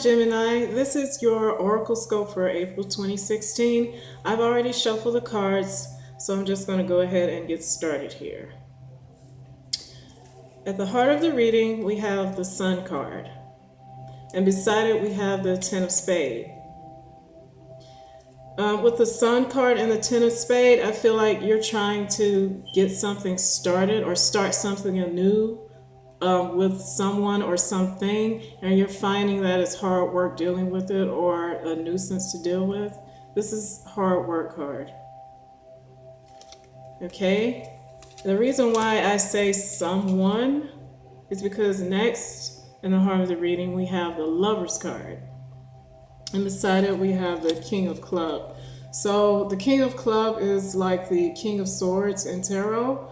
Gemini, this is your Oraclescope for April 2016. I've already shuffled the cards, so I'm just going to go ahead and get started here. At the heart of the reading, we have the Sun card, and beside it, we have the Ten of Spades. With the Sun card and the Ten of Spades, I feel like you're trying to get something started or start something anew with someone or something, and you're finding that it's hard work dealing with it or a nuisance to deal with. This is hard work card. Okay? The reason why I say someone is because next in the heart of the reading we have the Lovers card. And beside it we have the King of Clubs. So the King of Clubs is like the King of Swords in tarot.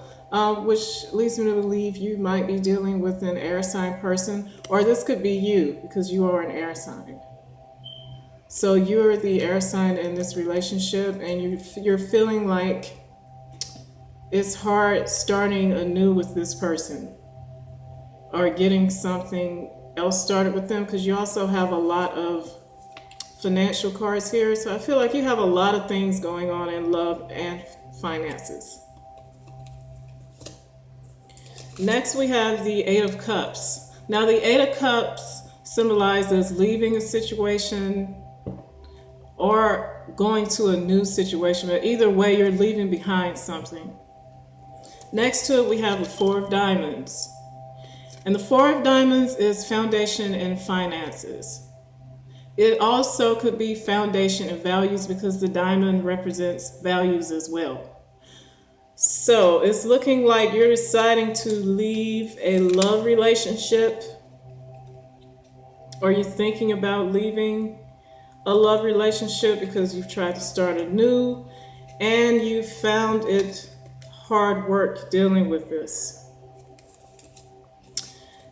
Which leads me to believe you might be dealing with an air sign person, or this could be you because you are an air sign. So you're the air sign in this relationship, and you're feeling like it's hard starting anew with this person or getting something else started with them, because you also have a lot of financial cards here. So I feel like you have a lot of things going on in love and finances. Next, we have the Eight of Cups. Now, the Eight of Cups symbolizes leaving a situation or going to a new situation, but either way, you're leaving behind something. Next to it, we have the Four of Diamonds. And the Four of Diamonds is foundation and finances. It also could be foundation and values because the diamond represents values as well. So it's looking like you're deciding to leave a love relationship, or you're thinking about leaving a love relationship because you've tried to start anew and you found it hard work dealing with this.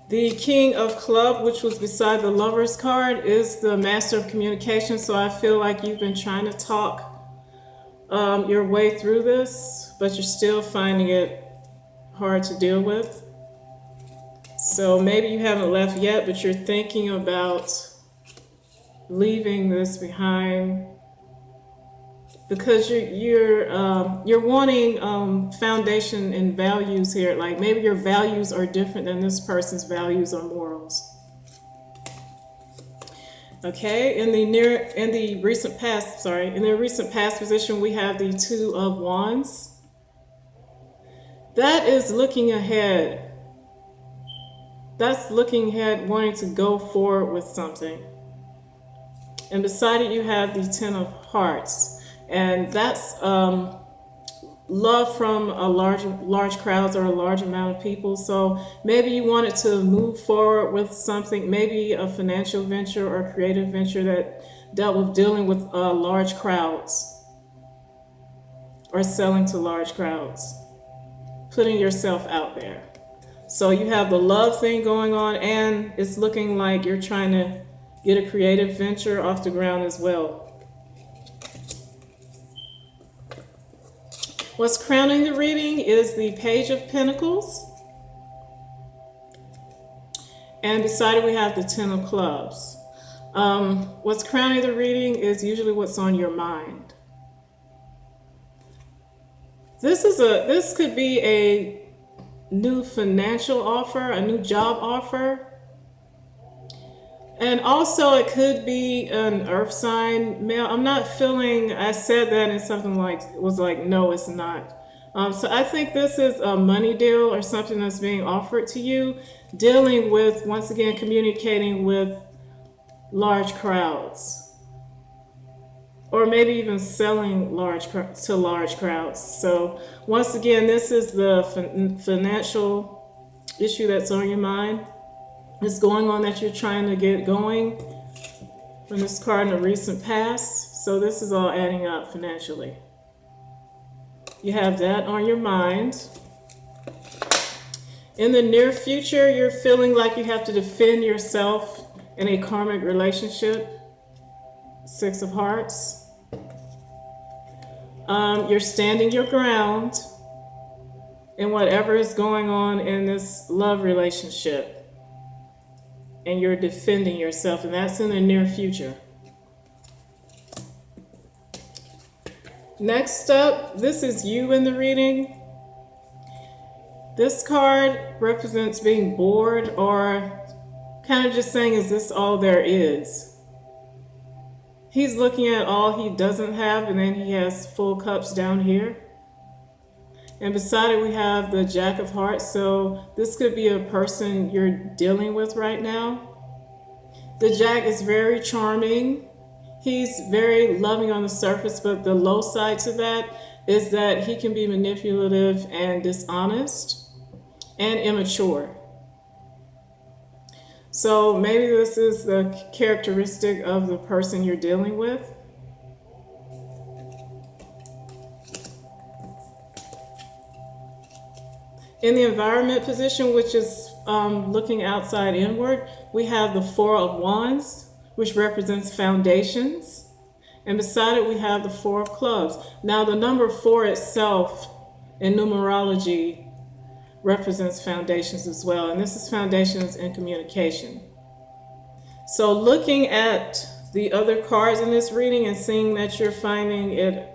The King of Clubs, which was beside the Lovers card, is the Master of Communication. So I feel like you've been trying to talk your way through this, but you're still finding it hard to deal with. So maybe you haven't left yet, but you're thinking about leaving this behind because you're wanting foundation and values here. Like maybe your values are different than this person's values or morals. Okay, in the recent past position, we have the Two of Wands. That is looking ahead. That's looking ahead, wanting to go forward with something. And beside it, you have the Ten of Hearts, and that's love from a large crowds or a large amount of people. So maybe you wanted to move forward with something, maybe a financial venture or a creative venture that dealt with dealing with large crowds or selling to large crowds, putting yourself out there. So you have the love thing going on, and it's looking like you're trying to get a creative venture off the ground as well. What's crowning the reading is the Page of Pentacles. And beside it, we have the Ten of Clubs. What's crowning the reading is usually what's on your mind. This could be a new financial offer, a new job offer. And also it could be an earth sign male. I'm not feeling, I said that and something was like, no, it's not. So I think this is a money deal or something that's being offered to you, dealing with, once again, communicating with large crowds. Or maybe even selling to large crowds. So once again, this is the financial issue that's on your mind. It's going on that you're trying to get going from this card in the recent past. So this is all adding up financially. You have that on your mind. In the near future, you're feeling like you have to defend yourself in a karmic relationship. Six of Hearts. You're standing your ground in whatever is going on in this love relationship. and you're defending yourself, and that's in the near future. Next up, this is you in the reading. This card represents being bored, or kind of just saying, is this all there is? He's looking at all he doesn't have, and then he has full cups down here. And beside it, we have the Jack of Hearts. So this could be a person you're dealing with right now. The Jack is very charming. He's very loving on the surface, but the low side to that is that he can be manipulative and dishonest and immature. So maybe this is the characteristic of the person you're dealing with. In the environment position, which is looking outside inward, we have the Four of Wands, which represents foundations. And beside it, we have the Four of Clubs. Now, the number 4 itself in numerology represents foundations as well. And this is foundations in communication. So looking at the other cards in this reading and seeing that you're finding it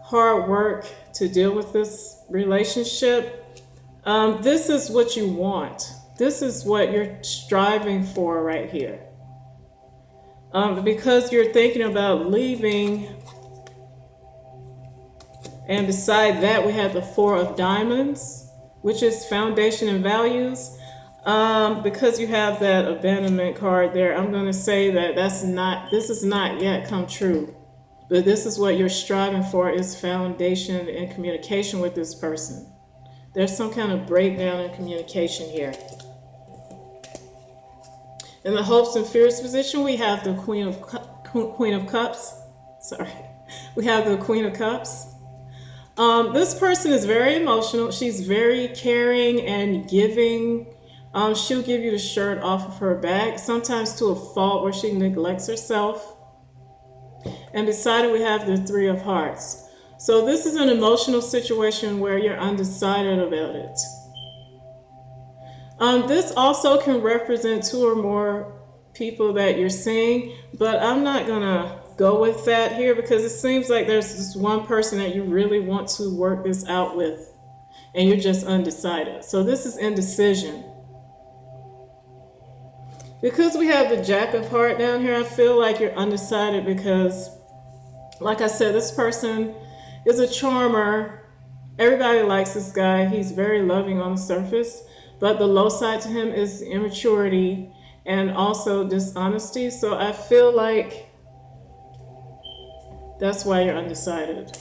hard work to deal with this relationship, this is what you want. This is what you're striving for right here. Because you're thinking about leaving, and beside that we have the Four of Diamonds, which is foundation and values. Because you have that abandonment card there, I'm going to say that this is not yet come true. But this is what you're striving for, is foundation and communication with this person. There's some kind of breakdown in communication here. In the hopes and fears position, we have the Queen of Cups. Sorry. We have the Queen of Cups. This person is very emotional. She's very caring and giving. She'll give you the shirt off of her back, sometimes to a fault where she neglects herself. And beside it, we have the Three of Hearts. So this is an emotional situation where you're undecided about it. This also can represent 2 or more people that you're seeing, but I'm not going to go with that here because it seems like there's this one person that you really want to work this out with, and you're just undecided. So this is indecision. Because we have the Jack of Hearts down here, I feel like you're undecided because, like I said, this person is a charmer. Everybody likes this guy. He's very loving on the surface, but the low side to him is immaturity and also dishonesty. So I feel like that's why you're undecided.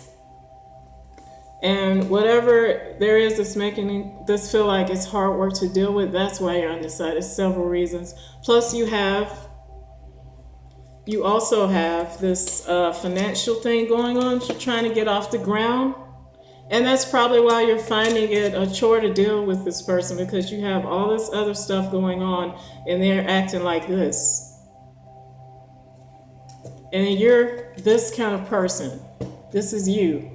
And whatever there is that's making this feel like it's hard work to deal with, that's why you're undecided. Several reasons. Plus you also have this financial thing going on. You're trying to get off the ground. And that's probably why you're finding it a chore to deal with this person, because you have all this other stuff going on and they're acting like this. And you're this kind of person. This is you.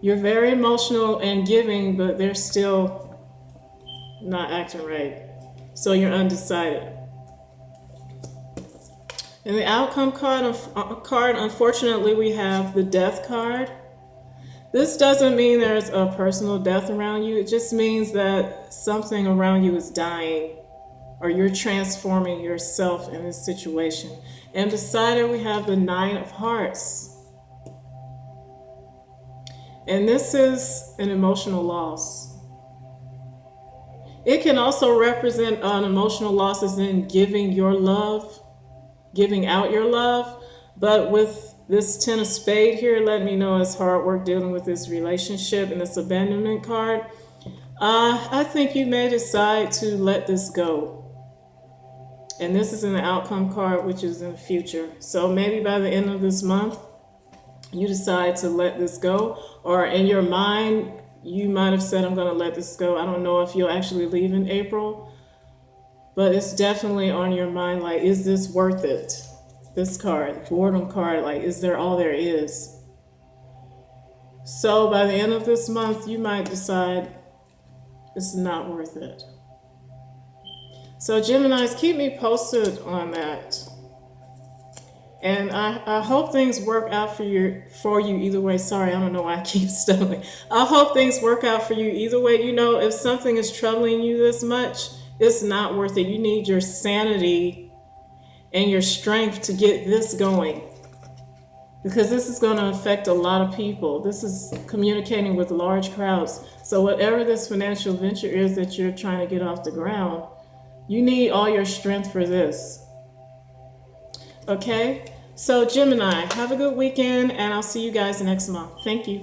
You're very emotional and giving, but they're still not acting right. So you're undecided. In the outcome card, unfortunately, we have the Death card. This doesn't mean there's a personal death around you. It just means that something around you is dying, or you're transforming yourself in this situation. And beside it, we have the Nine of Hearts. And this is an emotional loss. It can also represent an emotional loss as in giving your love, giving out your love. But with this Ten of Spades here, let me know it's hard work dealing with this relationship and this abandonment card. I think you may decide to let this go. And this is in the outcome card, which is in the future. So maybe by the end of this month, you decide to let this go. Or in your mind, you might have said, I'm going to let this go. I don't know if you'll actually leave in April. But it's definitely on your mind, like, is this worth it? This card, boredom card, like, is there all there is? So by the end of this month, you might decide it's not worth it. So Geminis, keep me posted on that. And I hope things work out for you either way. Sorry, I don't know why I keep stumbling. I hope things work out for you either way. You know, if something is troubling you this much, it's not worth it. You need your sanity and your strength to get this going. Because this is going to affect a lot of people. This is communicating with large crowds. So whatever this financial venture is that you're trying to get off the ground, you need all your strength for this. Okay? So Gemini, have a good weekend, and I'll see you guys next month. Thank you.